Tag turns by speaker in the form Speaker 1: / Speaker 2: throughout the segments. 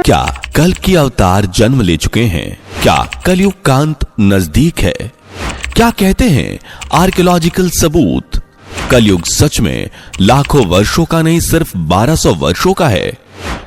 Speaker 1: क्या कल की अवतार जन्म ले चुके हैं? क्या कलयुग का अंत नजदीक है? क्या कहते हैं आर्कियोलॉजिकल सबूत? कलयुग सच में लाखों वर्षों का नहीं, सिर्फ 1200 वर्षों का है।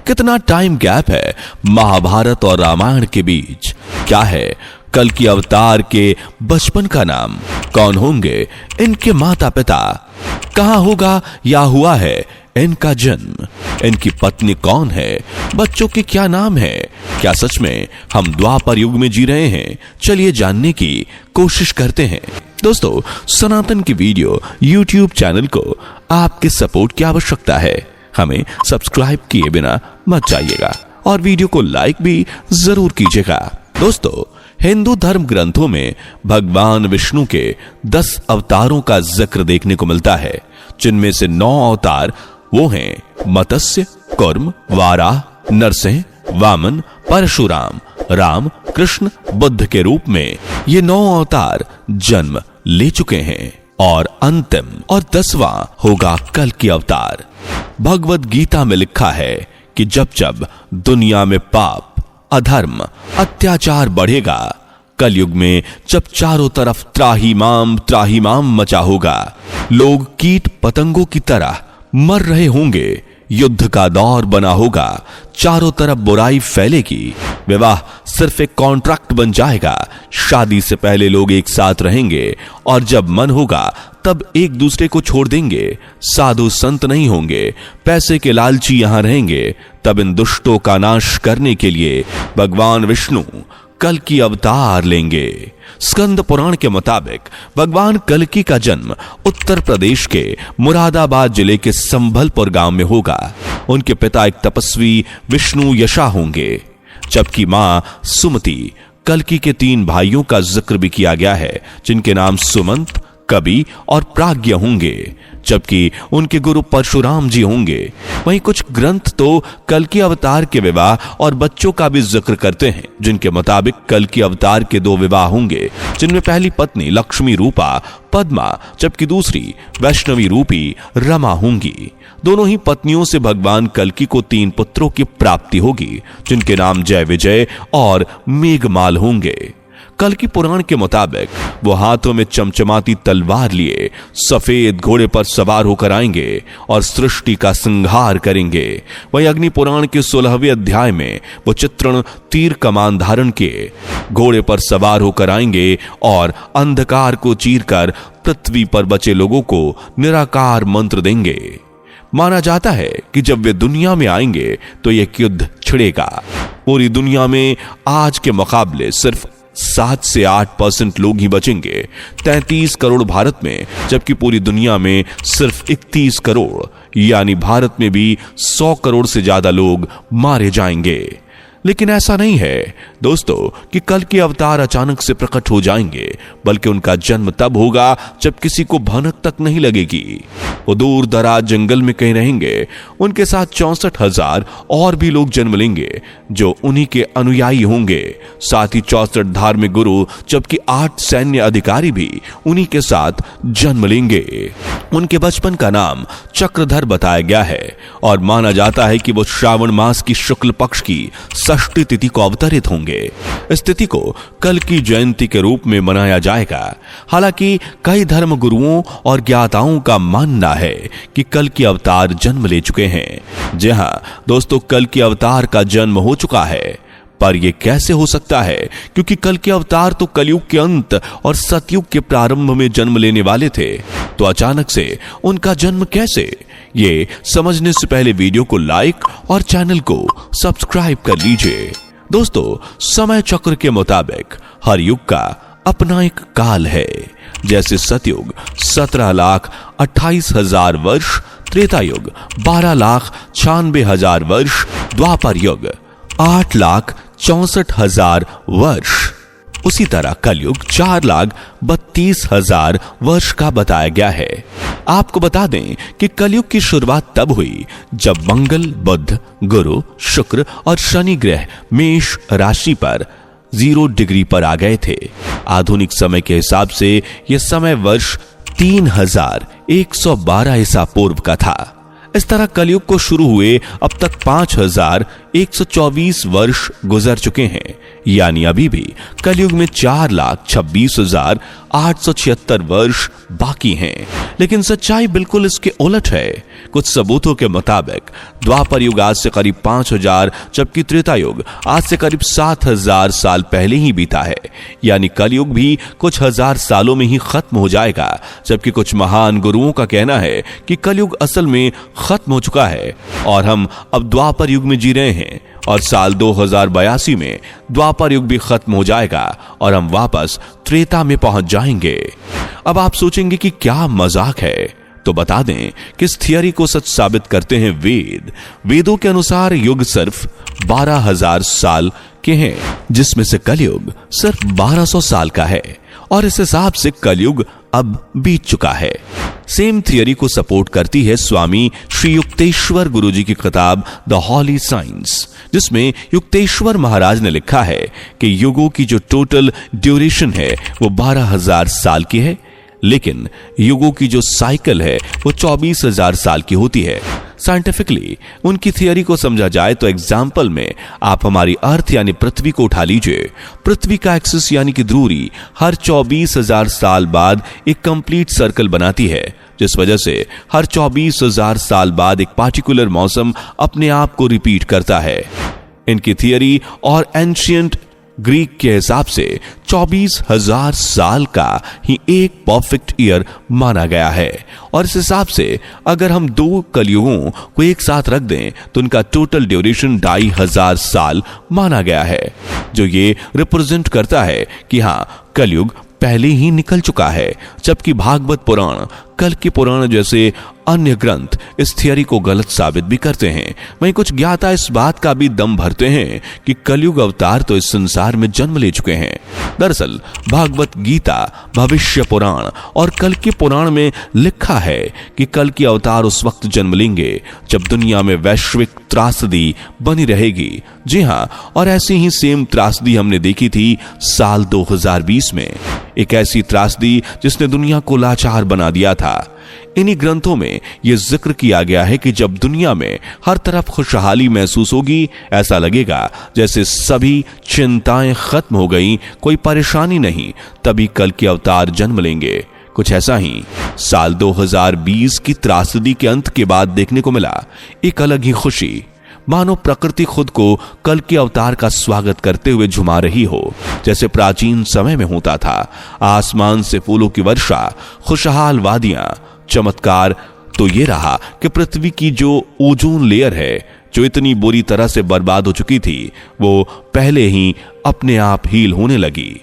Speaker 1: कितना टाइम गैप है महाभारत और रामायण के बीच? क्या है कल की अवतार के बचपन का नाम? कौन होंगे इनके माता पिता? कहां होगा या हुआ है इनका जन्म? इनकी पत्नी कौन है? बच्चों के क्या नाम है? क्या सच में हम द्वापर युग में जी रहे हैं? चलिए जानने की कोशिश करते हैं। दोस्तों, सनातन की वीडियो YouTube चैनल को आपके सपोर्ट की आवश्यकता है। हमें सब्सक्राइब किए बिना मत जाइएगा और वीडियो को लाइक भी जरूर कीजिएगा। दोस्तों, हिंदू धर्म ग्रंथों में भगवान विष्णु के 10 अवतारों का जिक्र देखने को मिलता है, जिनमें से 9 अवतार वो हैं मत्स्य, कूर्म, वाराह, नरसिंह, वामन, परशुराम, राम, कृष्ण, बुद्ध के रूप में ये 9 अवतार जन्म ले चुके हैं और अंतिम और 10वां होगा कल की अवतार। भगवत गीता में लिखा है कि जब जब दुनिया में पाप, अधर्म, अत्याचार बढ़ेगा, कलयुग में जब चारों तरफ त्राहिमाम मचा होगा, लोग कीट पतंगों की तरह मर रहे होंगे, युद्ध का दौर बना होगा, चारों तरफ बुराई फैलेगी, विवाह सिर्फ एक कॉन्ट्रैक्ट बन जाएगा, शादी से पहले लोग एक साथ रहेंगे और जब मन होगा तब एक दूसरे को छोड़ देंगे, साधु संत नहीं होंगे, पैसे के लालची यहां रहेंगे, तब इन दुष्टों का नाश करने के लिए भगवान विष्णु कल की अवतार लेंगे। स्कंद पुराण के मुताबिक भगवान कल्कि का जन्म उत्तर प्रदेश के मुरादाबाद जिले के संभलपुर गांव में होगा। उनके पिता एक तपस्वी विष्णु यशा होंगे, जबकि मां सुमति। कल्कि के 3 भाइयों का जिक्र भी किया गया है, जिनके नाम सुमंत, कवि और प्राज्ञ होंगे, जबकि उनके गुरु परशुराम जी होंगे। वहीं कुछ ग्रंथ तो कल्कि अवतार के विवाह और बच्चों का भी जिक्र करते हैं, जिनके मुताबिक कल्कि अवतार के 2 विवाह होंगे, जिनमें पहली पत्नी लक्ष्मी रूपा पद्मा, जबकि दूसरी वैष्णवी रूपी रमा होंगी। दोनों ही पत्नियों से भगवान कल्कि को 3 पुत्रों की प्राप्ति होगी, जिनके नाम जय विजय और मेघमाल होंगे। कल्कि पुराण के मुताबिक वो हाथों में चमचमाती तलवार लिए सफेद घोड़े पर सवार होकर आएंगे और सृष्टि का संहार करेंगे। वहीं अग्नि पुराण के 16वें अध्याय में वो चित्रण तीर कमान धारण किए घोड़े पर सवार होकर आएंगे और अंधकार को चीरकर पृथ्वी पर बचे लोगों को निराकार मंत्र देंगे। माना जाता है कि जब वे दुनिया में आएंगे तो एक युद्ध छिड़ेगा। पूरी दुनिया में आज के मुकाबले सिर्फ 7 से 8% लोग ही बचेंगे। 33 करोड़ भारत में, जबकि पूरी दुनिया में सिर्फ 31 करोड़, यानी भारत में भी 100 करोड़ से ज्यादा लोग मारे जाएंगे। लेकिन ऐसा नहीं है दोस्तों कि कल के अवतार अचानक से प्रकट हो जाएंगे, बल्कि उनका जन्म तब होगा जब किसी को भनक तक नहीं लगेगी। वो दूर दराज जंगल में कहीं रहेंगे। उनके साथ 64,000 और भी लोग जन्म लेंगे जो उन्हीं के अनुयायी होंगे। साथ ही 64 धार्मिक गुरु, जबकि 8 सैन्य अधिकारी भी उन्हीं के साथ जन्म लेंगे। उनके बचपन का नाम चक्रधर बताया गया है और माना जाता है कि वो श्रावण मास की शुक्ल पक्ष की षष्ठी तिथि को अवतरित होंगे। इस तिथि को कल की जयंती के रूप में मनाया जाएगा। हालांकि कई धर्म गुरुओं और ज्ञाताओं का मानना है कि कल की अवतार जन्म ले चुके हैं। जी हां दोस्तों, कल की अवतार का जन्म हो चुका है, पर यह कैसे हो सकता है? क्योंकि कल के अवतार तो कलयुग के अंत और सतयुग के प्रारंभ में जन्म लेने वाले थे, तो अचानक से उनका जन्म कैसे? ये समझने से पहले वीडियो को लाइक और चैनल को सब्सक्राइब कर लीजिए। दोस्तों, समय चक्र के मुताबिक हर युग का अपना एक काल है। जैसे सतयुग 17,28,000 वर्ष, त्रेता युग 12,96,000 वर्ष, द्वापर युग 8,64,000 वर्ष। उसी तरह कलयुग 4,32,000 वर्ष का बताया गया है। आपको बता दें कि कलयुग की शुरुआत तब हुई जब मंगल, बुध, गुरु, शुक्र और शनि ग्रह मेष राशि पर 0 डिग्री पर आ गए थे। आधुनिक समय के हिसाब से यह समय वर्ष 3,112 ईसा पूर्व का था। इस तरह कलयुग को शुरू हुए अब तक 5124 वर्ष गुजर चुके हैं, यानी अभी भी कलयुग में 4,26,876 वर्ष बाकी हैं। लेकिन सच्चाई बिल्कुल इसके उलट है। कुछ सबूतों के मुताबिक द्वापर युग आज से करीब 5000, जबकि त्रेता युग आज से करीब 7000 साल पहले ही बीता है, यानी कलयुग भी कुछ हजार सालों में ही खत्म हो जाएगा। जबकि कुछ महान गुरुओं का कहना है कि कलयुग असल में खत्म हो चुका है और हम अब द्वापर युग में जी रहे हैं और साल 2082 में द्वापर युग भी खत्म हो जाएगा और हम वापस त्रेता में पहुंच जाएंगे। अब आप सोचेंगे कि क्या मजाक है, तो बता दें कि इस थियरी को सच साबित करते हैं वेद। वेदों के अनुसार युग सिर्फ 12,000 साल के हैं, जिसमें से कलयुग सिर्फ 1200 साल का है और इस हिसाब से कलयुग अब बीत चुका है। सेम थियरी को सपोर्ट करती है स्वामी श्री युक्तेश्वर गुरुजी की किताब द हॉली साइंस, जिसमें युक्तेश्वर महाराज ने लिखा है कि युगों की जो टोटल ड्यूरेशन है वो 12,000 साल की है, लेकिन युगों की जो साइकिल है वो 24,000 साल की होती है। साइंटिफिकली उनकी थियरी को समझा जाए तो एग्जाम्पल में आप हमारी अर्थ यानी पृथ्वी को उठा लीजिए। पृथ्वी का एक्सिस यानी कि ध्रुवी हर 24,000 साल बाद एक कंप्लीट सर्कल बनाती है, जिस वजह से हर 24,000 साल बाद एक पार्टिकुलर मौसम अपने आप को रिपीट करता है। इनकी थियरी और एंशियंट ग्रीक के हिसाब से 24,000 साल का ही एक परफेक्ट ईयर माना गया है और इस हिसाब से अगर हम 2 कलयुगों को एक साथ रख दें तो उनका टोटल ड्यूरेशन 2,500 साल माना गया है, जो ये रिप्रेजेंट करता है कि हाँ, कलयुग पहले ही निकल चुका है। जबकि भागवत पुराण, कल के पुराण जैसे अन्य ग्रंथ इस थियरी को गलत साबित भी करते हैं। वहीं कुछ ज्ञाता इस बात का भी दम भरते हैं कि कलयुग अवतार तो इस संसार में जन्म ले चुके हैं। दरअसल भागवत गीता, भविष्य पुराण और कल के पुराण में लिखा है कि कल के अवतार उस वक्त जन्म लेंगे जब दुनिया में वैश्विक त्रासदी बनी रहेगी। जी हाँ, और ऐसी ही सेम त्रासदी हमने देखी थी साल 2020 में, एक ऐसी त्रासदी जिसने दुनिया को लाचार बना दिया था। इन्हीं ग्रंथों में यह जिक्र किया गया है कि जब दुनिया में हर तरफ खुशहाली महसूस होगी, ऐसा लगेगा जैसे सभी चिंताएं खत्म हो गई, कोई परेशानी नहीं, तभी कल के अवतार जन्म लेंगे। कुछ ऐसा ही साल 2020 की त्रासदी के अंत के बाद देखने को मिला। एक अलग ही खुशी, मानो प्रकृति खुद को कल के अवतार का स्वागत करते हुए झुमा रही हो, जैसे प्राचीन समय में होता था। आसमान से फूलों की वर्षा, खुशहाल वादियां। चमत्कार तो ये रहा कि पृथ्वी की जो ओजोन लेयर है, जो इतनी बुरी तरह से बर्बाद हो चुकी थी, वो पहले ही अपने आप हील होने लगी।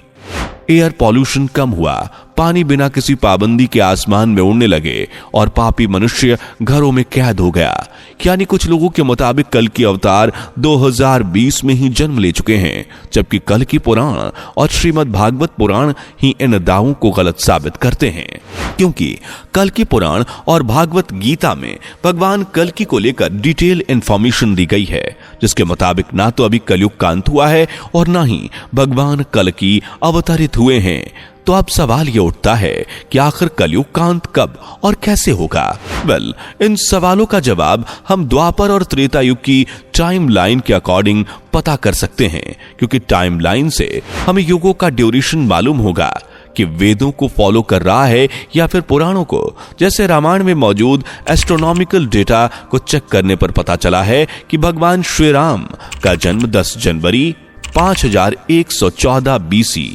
Speaker 1: एयर पॉल्यूशन कम हुआ, पानी बिना किसी पाबंदी के आसमान में उड़ने लगे और पापी मनुष्य घरों में कैद हो गया। यानी कुछ लोगों के मुताबिक कल की अवतार 2020 में ही जन्म ले चुके हैं, जबकि कल की पुराण और श्रीमद् भागवत पुराण ही इन दावों को गलत साबित करते हैं। क्योंकि कल की पुराण और भागवत गीता में भगवान कल्कि को लेकर डिटेल इंफॉर्मेशन दी गई है, जिसके मुताबिक ना तो अभी कलयुग का अंत हुआ है और ना ही भगवान कल्कि अवतरित हुए हैं। तो अब सवाल ये उठता है कि आखिर कलयुग का अंत कब और कैसे होगा? वेल, इन सवालों का जवाब हम द्वापर और त्रेता युग की टाइम लाइन के अकॉर्डिंग पता कर सकते हैं, क्योंकि टाइम लाइन से हमें युगों का ड्यूरेशन मालूम होगा कि वेदों को फॉलो कर रहा है या फिर पुराणों को। जैसे रामायण में मौजूद एस्ट्रोनॉमिकल डेटा को चेक करने पर पता चला है कि भगवान श्री राम का जन्म 10 जनवरी 5114 BC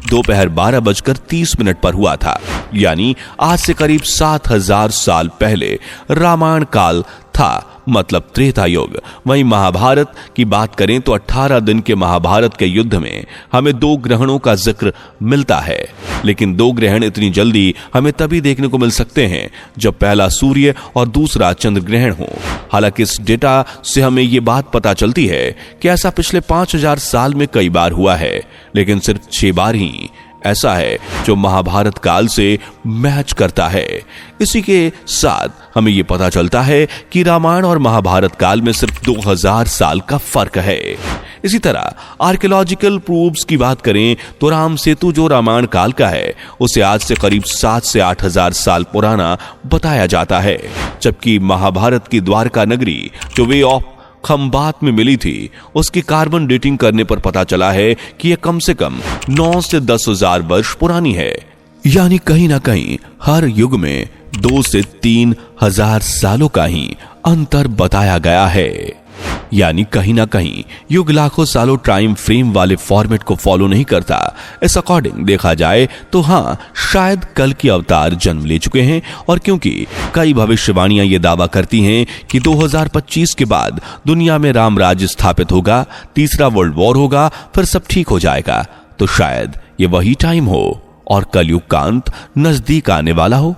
Speaker 1: दोपहर 12:30 पर हुआ था, यानी आज से करीब 7000 साल पहले रामायण काल था, मतलब त्रेता युग। वहीं महाभारत की बात करें तो 18 दिन के महाभारत के युद्ध में हमें 2 ग्रहणों का जिक्र मिलता है, लेकिन 2 ग्रहण इतनी जल्दी हमें तभी देखने को मिल सकते हैं जब पहला सूर्य और दूसरा चंद्र ग्रहण हो। हालांकि इस डेटा से हमें ये बात पता चलती है कि ऐसा पिछले 5000 साल में कई बार हुआ है, लेकिन सिर्फ 6 बार ही ऐसा है जो महाभारत काल से मैच करता है। इसी के साथ हमें यह पता चलता है कि रामायण और महाभारत काल में सिर्फ 2000 साल का फर्क है। इसी तरह आर्कियोलॉजिकल प्रूफ्स की बात करें तो राम सेतु जो रामायण काल का है उसे आज से करीब 7 से 8 हजार साल पुराना बताया जाता है, जबकि महाभारत की द्वारका नगरी जो वे ऑफ खंबात में मिली थी उसकी कार्बन डेटिंग करने पर पता चला है कि यह कम से कम 9 से 10 हजार वर्ष पुरानी है। यानी कहीं ना कहीं हर युग में 2 से 3 हजार सालों का ही अंतर बताया गया है। यानी कहीं ना कहीं युग लाखों सालों टाइम फ्रेम वाले फॉर्मेट को फॉलो नहीं करता। इस अकॉर्डिंग देखा जाए तो हाँ, शायद कल की अवतार जन्म ले चुके हैं, और क्योंकि कई भविष्यवाणियां ये दावा करती हैं कि 2025 के बाद दुनिया में राम राज्य स्थापित होगा, तीसरा वर्ल्ड वॉर होगा, फिर सब ठीक हो जाएगा, तो शायद ये वही टाइम हो और कलयुग का अंत नजदीक आने वाला हो।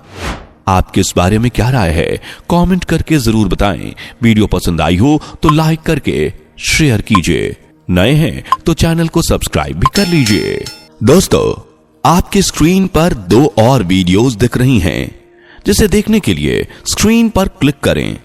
Speaker 1: आपके इस बारे में क्या राय है कमेंट करके जरूर बताएं। वीडियो पसंद आई हो तो लाइक करके शेयर कीजिए, नए हैं तो चैनल को सब्सक्राइब भी कर लीजिए। दोस्तों, आपके स्क्रीन पर 2 और वीडियोस दिख रही हैं, जिसे देखने के लिए स्क्रीन पर क्लिक करें।